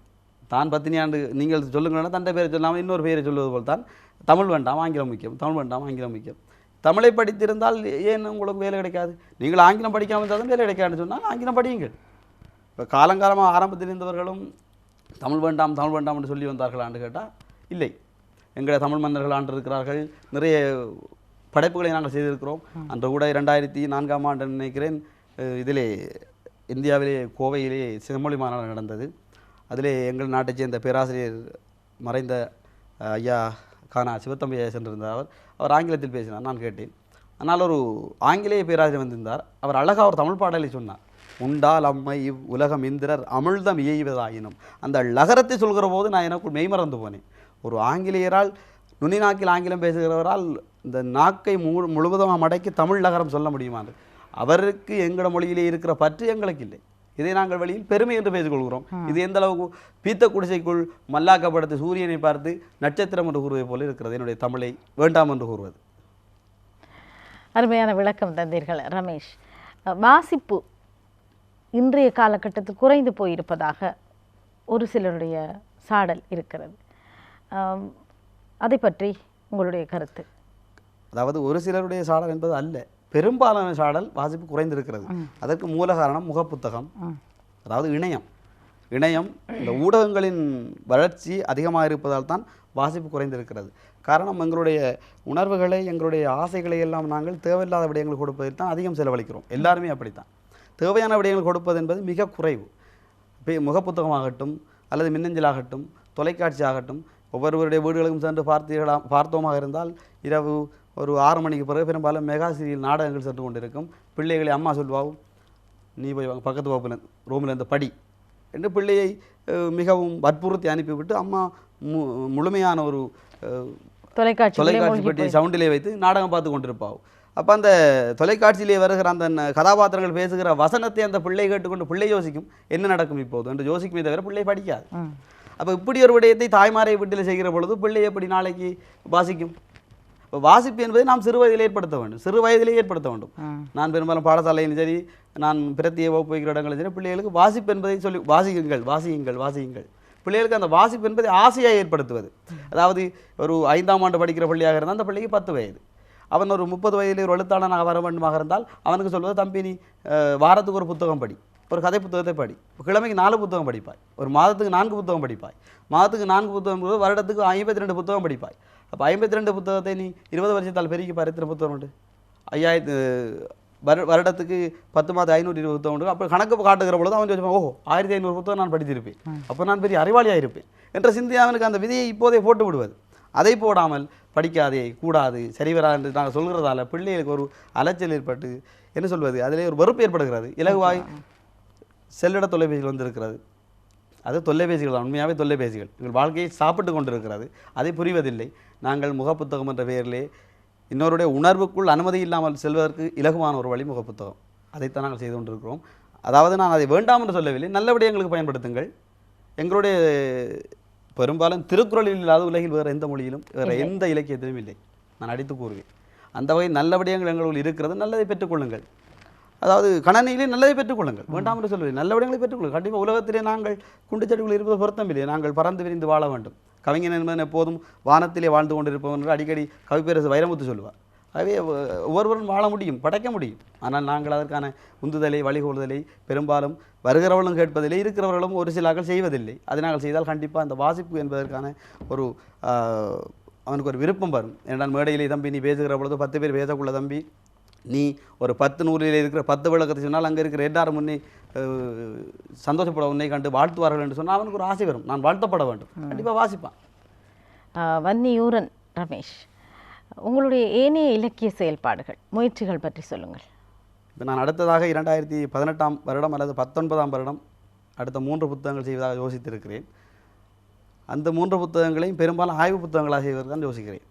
தான் பத்தினியாண்டு நீங்கள் சொல்லுங்கன்னா தன்னை பேரை சொல்லாமல் இன்னொரு பேரை சொல்லுவது போல் தான் தமிழ் வேண்டாம் ஆங்கிலம் முக்கியம். தமிழை படித்திருந்தால் ஏன் உங்களுக்கு வேலை கிடைக்காது? நீங்கள் ஆங்கிலம் படிக்காமல் இருந்தால் தான் வேலை கிடைக்காதுன்னு சொன்னால் ஆங்கிலம் படியுங்கள். இப்போ காலங்காலமாக ஆரம்பத்தில் இருந்தவர்களும் தமிழ் வேண்டாம் என்று சொல்லி வந்தார்களான்னு கேட்டால் இல்லை. எங்களை தமிழ் மன்னர்கள் ஆண்டு இருக்கிறார்கள், நிறைய படைப்புகளை நாங்கள் செய்திருக்கிறோம். அன்று கூட 2004ஆம் ஆண்டு நினைக்கிறேன், இதிலே இந்தியாவிலே கோவையிலே செம்மொழி மாநாடு நடந்தது. அதிலே எங்கள் நாட்டைச் சேர்ந்த பேராசிரியர் மறைந்த ஐயா கானா சிவத்தம்பி சென்றிருந்தார். அவர் ஆங்கிலத்தில் பேசினார், நான் கேட்டேன். ஆனால் ஒரு ஆங்கிலேய பேராசிரியர் வந்திருந்தார். அவர் அழகாக ஒரு தமிழ் பாடலை சொன்னார். உண்டால் அம்மை இவ் உலகம் இந்திரர் அமிழ்தம் இயைவதாயினும். அந்த லகரத்தை சொல்கிற போது நான் எனக்கு மெய்மறந்து போனேன். ஒரு ஆங்கிலேயரால், நுனி நாக்கில் ஆங்கிலம் பேசுகிறவரால் இந்த நாக்கை முழுவதுமாக மடக்கி தமிழ் லகரம் சொல்ல முடியுமா? அவருக்கு எங்களோட மொழியிலே இருக்கிற பற்று எங்களுக்கு இல்லை. இதை நாங்கள் வெளியில் பெருமை என்று பேசிக்கொள்கிறோம். இது எந்த அளவுக்கு பீத்த குடிசைக்குள் மல்லாக்கப்படுத்தி சூரியனை பார்த்து நட்சத்திரம் என்று கூறுவதை போல இருக்கிறது என்னுடைய தமிழை வேண்டாம் என்று கூறுவது. அருமையான விளக்கம் தந்தீர்கள் ரமேஷ். வாசிப்பு இன்றைய காலகட்டத்தில் குறைந்து போயிருப்பதாக ஒரு சிலருடைய சாடல் இருக்கிறது. அதை பற்றி உங்களுடைய கருத்து? அதாவது ஒரு சிலருடைய சாடல் என்பது அல்ல, பெரும்பாலான சாடல் வாசிப்பு குறைந்திருக்கிறது. அதற்கு மூல காரணம் முகப்புத்தகம், அதாவது இணையம். இந்த ஊடகங்களின் வளர்ச்சி அதிகமாக இருப்பதால் தான் வாசிப்பு குறைந்திருக்கிறது. காரணம், எங்களுடைய உணர்வுகளை, எங்களுடைய ஆசைகளை எல்லாம் நாங்கள் தேவையில்லாத விடயங்கள் கொடுப்பதில் தான் அதிகம் செலவழிக்கிறோம். எல்லாருமே அப்படித்தான். தேவையான விடயங்கள் கொடுப்பது என்பது மிக குறைவு. இப்போ முகப்புத்தகமாகட்டும் அல்லது மின்னஞ்சலாகட்டும் தொலைக்காட்சி ஆகட்டும், ஒவ்வொருவருடைய வீடுகளுக்கும் சென்று பார்த்தோமாக இருந்தால் இரவு ஒரு 6 மணிக்கு பிறகு பெரும்பாலும் மெகா சீரியல் நாடகங்கள் சென்று கொண்டிருக்கும். பிள்ளைகளை அம்மா சொல்வாவும், நீ போய் பக்கத்து வகுப்பில் ரூமில் இருந்து படி என்று பிள்ளையை மிகவும் வற்புறுத்தி அனுப்பிவிட்டு அம்மா முழுமையான ஒரு தொலைக்காட்சி பெட்டி சவுண்டிலே வைத்து நாடகம் பார்த்து கொண்டிருப்பாவும். அப்போ அந்த தொலைக்காட்சியிலே வருகிற அந்த கதாபாத்திரங்கள் பேசுகிற வசனத்தை அந்த பிள்ளை கேட்டுக்கொண்டு பிள்ளை யோசிக்கும், என்ன நடக்கும் இப்போது என்று யோசிக்குமே தவிர பிள்ளை படிக்காது. அப்போ இப்படி ஒரு விடயத்தை தாய்மாரை வீட்டில் செய்கிற பொழுது பிள்ளை எப்படி நாளைக்கு வாசிக்கும்? இப்போ வாசிப்பு என்பதை நாம் சிறு வயதிலே ஏற்படுத்த வேண்டும். நான் பெரும்பாலும் பாடசாலையிலும் சரி, நான் பிரத்திய வகுப்பு வைக்கிற இடங்களும் சரி, பிள்ளைகளுக்கு வாசிப்பு என்பதை சொல்லி வாசியுங்கள். பிள்ளைகளுக்கு அந்த வாசிப்பு என்பதை ஆசையாக ஏற்படுத்துவது. அதாவது ஒரு 5ஆம் ஆண்டு படிக்கிற பிள்ளையாக இருந்தால் அந்த பிள்ளைக்கு 10 வயது, அவன் ஒரு 30 வயதிலே ஒரு எழுத்தாளனாக வர வேண்டுமாக இருந்தால் அவனுக்கு சொல்வது, தம்பி நீ வாரத்துக்கு ஒரு புத்தகம் படி, ஒரு கதை புத்தகத்தை படி, கிழமைக்கு 4 புத்தகம் படிப்பாய், ஒரு மாதத்துக்கு 4 புத்தகம் படிப்பாய், மாதத்துக்கு 4 புத்தகம், வருடத்துக்கு 52 புத்தகம் படிப்பாய். அப்போ 52 புத்தகத்தை நீ 20 வருஷத்தால் பெருக்கி பாரு, எத்தனை புத்தகம் உண்டு? 5000 வருடத்துக்கு 10 மாதம் 520 புத்தகம் உண்டு. அப்போ கணக்கு காட்டுகிற பொழுது அவன் யோசிப்பான், ஓஹோ 1500 புத்தகம் நான் படித்திருப்பேன், அப்போ நான் பெரிய அறிவாளியாக இருப்பேன் என்ற சிந்தை அவனுக்கு அந்த விதியை இப்போதே போட்டு விடுவது. அதை போடாமல் படிக்காதே, கூடாது, சரிவரா என்று நாங்கள் சொல்கிறதால பிள்ளைகளுக்கு ஒரு அலைச்சல் ஏற்பட்டு என்ன சொல்வது, அதிலே ஒரு வெறுப்பு ஏற்படுகிறது. இலகுவாய் செல்லிட தொலைபேசிகள் வந்திருக்கிறது. அது தொல்லைபேசிகள் தான், உண்மையாகவே தொல்லைபேசிகள் எங்கள் வாழ்க்கையை சாப்பிட்டு கொண்டிருக்கிறது. அதை புரிவதில்லை. நாங்கள் முகப்புத்தகம் என்ற பெயரிலே இன்னொருடைய உணர்வுக்குள் அனுமதி இல்லாமல் செல்வதற்கு இலகுவான ஒரு வழி முகப்புத்தகம். அதைத்தான் நாங்கள் செய்து கொண்டிருக்கிறோம். அதாவது நான் அதை வேண்டாம் என்று சொல்லவில்லை, நல்ல விடயங்களுக்கு பயன்படுத்துங்கள். எங்களுடைய பெரும்பாலும் திருக்குறளில் இல்லாத உலகில் வேறு எந்த மொழியிலும் வேறு எந்த இலக்கியத்திலும் இல்லை, நான் அடித்து கூறுவேன். அந்த வகை நல்ல விடயங்கள் எங்களுள் இருக்கிறது, நல்லதை பெற்றுக்கொள்ளுங்கள். அதாவது கணனியிலே நல்லதை பெற்றுக்கொள்ளுங்கள், வேண்டாம் என்று சொல்லுவேன், நல்ல விடயங்களை பெற்றுக்கொள்ளுங்கள். கண்டிப்பாக உலகத்திலே நாங்கள் குண்டுச்சட்டுகள் இருப்பது பொருத்தமில்லை, நாங்கள் பறந்து விரிந்து வாழ வேண்டும். கவிஞன் என்பதன் எப்போதும் வானத்திலே வாழ்ந்து கொண்டிருப்பவன் என்று அடிக்கடி கவிப்பேரசு வைரமுத்து சொல்லுவார். ஆகவே ஒவ்வொருவரும் வாழ முடியும், படைக்க முடியும். ஆனால் நாங்கள் அதற்கான உந்துதலை, வழிகோடுதலை பெரும்பாலும் வருகிறவர்களும் கேட்பதில்லை, இருக்கிறவர்களும் ஒரு சிலாக்கள் செய்வதில்லை. அதை நாங்கள் செய்தால் கண்டிப்பாக அந்த வாசிப்பு என்பதற்கான ஒரு அவனுக்கு ஒரு விருப்பம் வரும். ஏன்னால் மேடையிலே தம்பி நீ பேசுகிற பொழுது 10 பேர் பேசக்குள்ள தம்பி நீ ஒரு 10 நூலில் இருக்கிற 10 விளக்கத்தை சொன்னால் அங்கே இருக்கிற எல்லாரும் முன்னே சந்தோஷப்பட உன்னை கண்டு வாழ்த்துவார்கள் என்று சொன்னால் அவனுக்கு ஒரு ஆசை வரும், நான் வாழ்த்தப்பட வேண்டும், கண்டிப்பாக வாசிப்பான். வன்னியூரன் ரமேஷ், உங்களுடைய ஏனைய இலக்கிய செயல்பாடுகள், முயற்சிகள் பற்றி சொல்லுங்கள். இப்போ நான் அடுத்ததாக 2018ஆம் வருடம் அல்லது 19ஆம் வருடம் அடுத்த 3 புத்தகங்கள் செய்வதாக யோசித்திருக்கிறேன். அந்த 3 புத்தகங்களையும் பெரும்பாலும் ஆய்வு புத்தகங்களாக செய்வதற்கு தான் யோசிக்கிறேன்.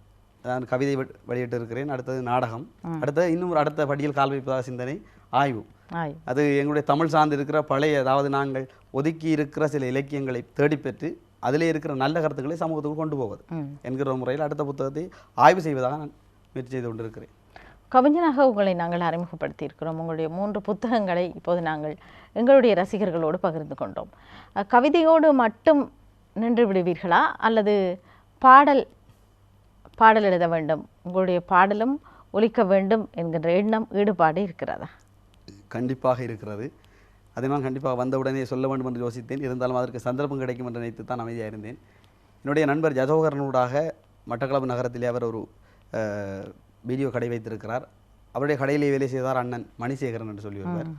நான் கவிதை வெளியிட்டு இருக்கிறேன், அடுத்தது நாடகம், அடுத்தது இன்னும் அடுத்த படியில் கால் வைப்பதாக சிந்தனை ஆய்வு. அது எங்களுடைய தமிழ் சார்ந்து இருக்கிற பழைய, அதாவது நாங்கள் ஒதுக்கி இருக்கிற சில இலக்கியங்களை தேடிப்பெற்று அதிலே இருக்கிற நல்ல கருத்துக்களை சமூகத்துக்கு கொண்டு போவது என்கிற முறையில் அடுத்த புத்தகத்தை ஆய்வு செய்வதாக நான் முயற்சி செய்து கொண்டிருக்கிறேன். கவிஞனாக உங்களை நாங்கள் அறிமுகப்படுத்தி இருக்கிறோம். உங்களுடைய 3 புத்தகங்களை இப்போது நாங்கள் எங்களுடைய ரசிகர்களோடு பகிர்ந்து கொண்டோம். கவிதையோடு மட்டும் நின்று விடுவீர்களா, அல்லது பாடல் எழுத வேண்டும், உங்களுடைய பாடலும் ஒலிக்க வேண்டும் என்கின்ற எண்ணம், ஈடுபாடு இருக்கிறதா? கண்டிப்பாக இருக்கிறது. அதை நான் கண்டிப்பாக வந்தவுடனே சொல்ல வேண்டும் என்று யோசித்தேன். இருந்தாலும் அதற்கு சந்தர்ப்பம் கிடைக்கும் என்று நினைத்து தான் அமைதியாக இருந்தேன். என்னுடைய நண்பர் ஜதோகரனூடாக மட்டக்களப்பு நகரத்திலே அவர் ஒரு வீடியோ கடை வைத்திருக்கிறார். அவருடைய கடையிலே வேலை செய்தார் அண்ணன் மணிசேகரன் என்று சொல்லி வருவார்.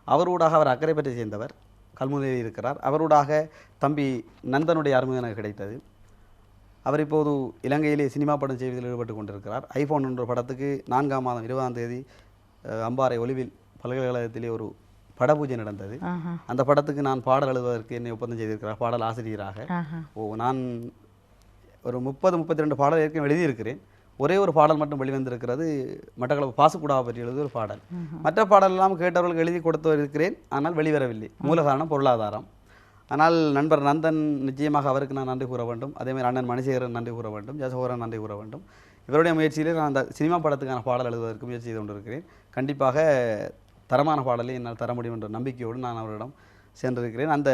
அவரூடாக அவர் அக்கரைப்பற்றை சேர்ந்தவர், கல்முனையில் இருக்கிறார். அவரூடாக தம்பி நந்தனுடைய அறிமுகம் எனக்கு கிடைத்தது. அவர் இப்போது இலங்கையிலே சினிமா படம் செய்வதில் ஈடுபட்டு கொண்டிருக்கிறார். ஐஃபோன் என்ற படத்துக்கு 4ஆம் மாதம் 20ஆம் தேதி அம்பாறை ஒலிவில் பல்கலைக்கழகத்திலே ஒரு படபூஜை நடந்தது. அந்த படத்துக்கு நான் பாடல் எழுதுவதற்கு என்னை ஒப்பந்தம் செய்திருக்கிறார், பாடல் ஆசிரியராக. நான் ஒரு 30-32 பாடல் ஏற்கனவே எழுதியிருக்கிறேன். ஒரே ஒரு பாடல் மட்டும் வெளிவந்திருக்கிறது, மட்டக்களப்பு பாசுக்குடாவை பற்றி எழுதிய ஒரு பாடல். மற்ற பாடல் எல்லாம் கேட்டவர்களுக்கு எழுதி கொடுத்து இருக்கிறேன், ஆனால் வெளிவரவில்லை. மூல காரணம் பொருளாதாரம். ஆனால் நண்பர் நந்தன் நிச்சயமாக அவருக்கு நான் நன்றி கூற வேண்டும். அதேமாதிரி அண்ணன் மணிசேகரன் நன்றி கூற வேண்டும், ஜசோகரன் நன்றி கூற வேண்டும். இவருடைய முயற்சியிலே நான் அந்த சினிமா படத்துக்கான பாடல் எழுதுவதற்கு முயற்சி செய்து கொண்டிருக்கிறேன். கண்டிப்பாக தரமான பாடலை என்னால் தர முடியும் என்ற நம்பிக்கையோடு நான் அவரிடம் சென்றிருக்கிறேன். அந்த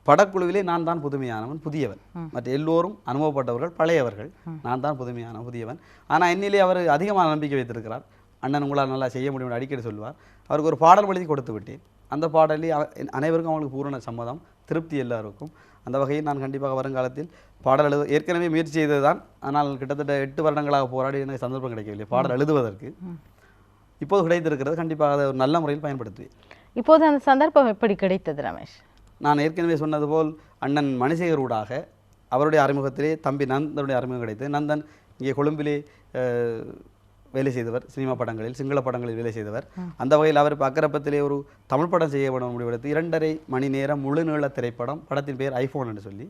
படக்குழுவிலே நான் தான் புதுமையானவன், புதியவன். மற்ற எல்லோரும் அனுபவப்பட்டவர்கள், பழையவர்கள். நான் தான் புதுமையான புதியவன். ஆனால் என்னிலே அவர் அதிகமான நம்பிக்கை வைத்திருக்கிறார். அண்ணன் உங்களால் நல்லா செய்ய முடியும் அடிக்கடி சொல்வார். அவருக்கு ஒரு பாடல் எழுதி கொடுத்து விட்டேன். அந்த பாடலில் அனைவருக்கும் அவங்களுக்கு பூரண சம்மதம், திருப்தி எல்லாருக்கும். அந்த வகையில் நான் கண்டிப்பாக வருங்காலத்தில் பாடல் எழுத ஏற்கனவே முயற்சி செய்தது தான். ஆனால் கிட்டத்தட்ட 8 வருடங்களாக போராடி எனக்கு சந்தர்ப்பம் கிடைக்கவில்லை பாடல் எழுதுவதற்கு. இப்போது கிடைத்திருக்கிறது. கண்டிப்பாக அதை ஒரு நல்ல முறையில் பயன்படுத்துவேன். இப்போது அந்த சந்தர்ப்பம் எப்படி கிடைத்தது ரமேஷ்? நான் ஏற்கனவே சொன்னது போல் அண்ணன் மணிசேகரூடாக அவருடைய அறிமுகத்திலே தம்பி நந்தனுடைய அறிமுகம் கிடைத்தது. நந்தன் இங்கே கொழும்பிலே வேலை செய்தவர், சினிமா படங்களில் சிங்கள படங்களில் வேலை செய்தவர். அந்த வகையில் அவர் அக்கரப்பத்திலே ஒரு தமிழ் படம் செய்ய வேண்டும் முடிவெடுத்து 2.5 மணி நேரம் முழு நீள திரைப்படம், படத்தின் பேர் ஐஃபோன் என்று சொல்லி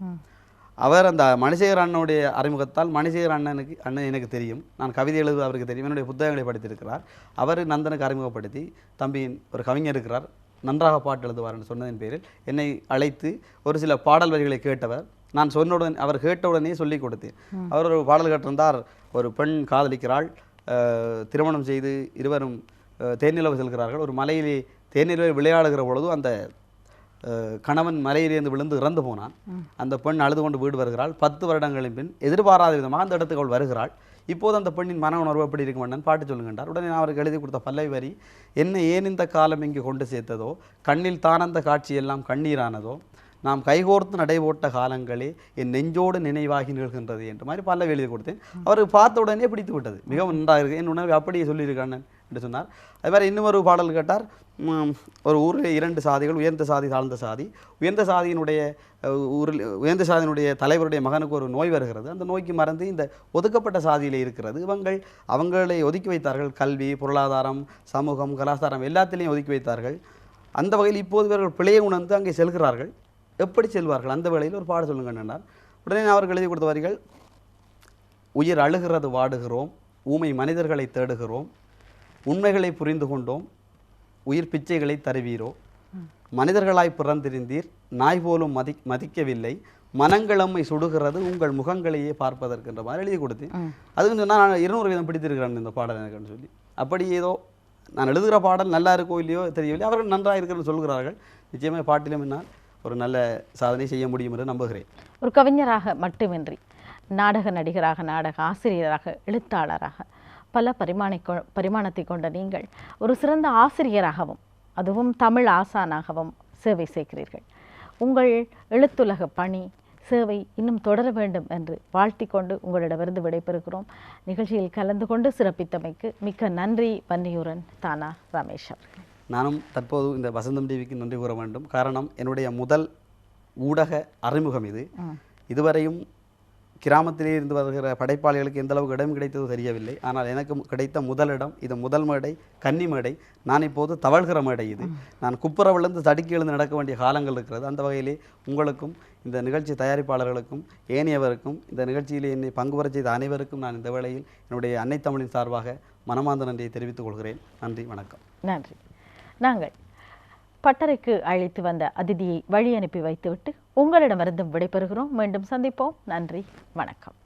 அவர் அந்த மணிசேகர் அண்ணனுடைய அறிமுகத்தால், மணிசேகர் அண்ணன் எனக்கு தெரியும், நான் கவிதை எழுதுவது அவருக்கு தெரியும், என்னுடைய புத்தகங்களை படித்திருக்கிறார். அவர் நந்தனுக்கு அறிமுகப்படுத்தி, தம்பியின் ஒரு கவிஞர் இருக்கிறார், நன்றாக பாட்டு எழுதுவார் என்று சொன்னதின் பேரில் என்னை அழைத்து ஒரு சில பாடல் வரிகளை கேட்டவர். நான் சொன்னவுடன் அவர் கேட்டவுடனே சொல்லிக் கொடுத்தேன். அவர் ஒரு பாடல் கேட்டிருந்தார், ஒரு பெண் காதலிக்கிறாள், திருமணம் செய்து இருவரும் தேனிலவு செல்கிறார்கள். ஒரு மலையிலே தேனிலவை விளையாடுகிற பொழுது அந்த கணவன் மலையிலிருந்து விழுந்து இறந்து போனான். அந்த பெண் அழுது கொண்டு வீடு வருகிறாள். 10 வருடங்களின் பின் எதிர்பாராத விதமாக அந்த இடத்துக்கு அவள் வருகிறாள். இப்போது அந்த பெண்ணின் மன உணர்வு எப்படி இருக்கும் அண்ணன் பாட்டு சொல்லுங்கன்றார். உடனே நான் அவருக்கு எழுதி கொடுத்த பல்லவி வரி, என்ன ஏன் இந்த காலம் இங்கு கொண்டு சேர்த்ததோ, கண்ணில் தானந்த காட்சியெல்லாம் கண்ணீரானதோ, நாம் கைகோர்த்து நடைபோட்ட காலங்களே என் நெஞ்சோடு நினைவாகி நிகழ்கின்றது என்ற மாதிரி பல்லவி எழுதி கொடுத்தேன். அவருக்கு பார்த்த உடனே பிடித்து விட்டது. மிகவும் நன்றாக இருக்குது, என் உணர்வு அப்படியே சொல்லியிருக்கான் என்று சொன்னார். அது மாதிரி இன்னும் ஒரு பாடல் கேட்டார். ஒரு ஊரில் 2 சாதிகள், உயர்ந்த சாதி தாழ்ந்த சாதி. உயர்ந்த சாதியினுடைய ஊரில் உயர்ந்த சாதியினுடைய தலைவருடைய மகனுக்கு ஒரு நோய் வருகிறது. அந்த நோய்க்கு மறந்து இந்த ஒதுக்கப்பட்ட சாதியில் இருக்கிறது. அவங்களை ஒதுக்கி வைத்தார்கள். கல்வி, பொருளாதாரம், சமூகம், கலாச்சாரம் எல்லாத்திலையும் ஒதுக்கி வைத்தார்கள். அந்த வகையில் இப்போது இவர்கள் பிழையை உணர்ந்து அங்கே செல்கிறார்கள். எப்படி செல்வார்கள்? அந்த வேளையில் ஒரு பாட சொல்லுங்க என்றார். உடனே அவர்கள் எழுதி கொடுத்த வரிகள், உயிர் அழுகிறது வாடுகிறோம், ஊமை மனிதர்களை தேடுகிறோம், உண்மைகளை புரிந்து கொண்டோம், உயிர் பிச்சைகளை தருவீரோ, மனிதர்களாய் பிறந்திருந்தீர், நாய் போலும் மதிக்கவில்லை, மனங்கிழமை சுடுகிறது உங்கள் முகங்களையே பார்ப்பதற்குன்ற மாதிரி எழுதி கொடுத்தேன். அது வந்து நான் 200 வீதம் பிடித்திருக்கிறேன் இந்த பாடல் எனக்குன்னு சொல்லி. அப்படி ஏதோ நான் எழுதுகிற பாடல் நல்லா இருக்கோ இல்லையோ தெரியவில்லை, அவர்கள் நன்றாக இருக்கிறன்னு சொல்கிறார்கள். நிச்சயமாக பாட்டிலும் என்னால் ஒரு நல்ல சாதனை செய்ய முடியும் என்று நம்புகிறேன். ஒரு கவிஞராக மட்டுமின்றி நாடக நடிகராக, நாடக ஆசிரியராக, எழுத்தாளராக பல பரிமாணத்தை கொண்ட நீங்கள் ஒரு சிறந்த ஆசிரியராகவும் அதுவும் தமிழ் ஆசானாகவும் சேவை செய்கிறீர்கள். உங்கள் எழுத்துலக பணி சேவை இன்னும் தொடர வேண்டும் என்று வாழ்த்தி கொண்டு உங்களிடமிருந்து விடைபெறுகிறோம். நிகழ்ச்சியில் கலந்து கொண்டு சிறப்பித்தமைக்கு மிக்க நன்றி. வன்னியூரன் தானா ரமேஷ் அவர்கள். நானும் தற்போது இந்த வசந்தம் டிவிக்கு நன்றி கூற வேண்டும். காரணம், என்னுடைய முதல் ஊடக அறிமுகம் இது. இதுவரையும் கிராமத்திலே இருந்து வருகிற படைப்பாளிகளுக்கு எந்த அளவுக்கு இடம் கிடைத்ததோ தெரியவில்லை. ஆனால் எனக்கு கிடைத்த முதலிடம் இது. முதல் மேடை கன்னி மேடை. நான் இப்போது தவழ்கிற மேடை இது. நான் குப்புற விழுந்து தடுக்கி எழுந்து நடக்க வேண்டிய காலங்கள் இருக்கிறது. அந்த வகையிலே உங்களுக்கும் இந்த நிகழ்ச்சி தயாரிப்பாளர்களுக்கும் ஏனையவருக்கும் இந்த நிகழ்ச்சியிலே என்னை பங்கு பெறச் செய்த அனைவருக்கும் நான் இந்த வேளையில் என்னுடைய அன்னை தமிழின் சார்பாக மனமார்ந்த நன்றியை தெரிவித்துக் கொள்கிறேன். நன்றி, வணக்கம். நன்றி. நாங்கள் பட்டறைக்கு அழைத்து வந்த அதிதியை வழி அனுப்பி வைத்துவிட்டு உங்களிடமிருந்து விடைபெறுகிறோம். மீண்டும் சந்திப்போம். நன்றி, வணக்கம்.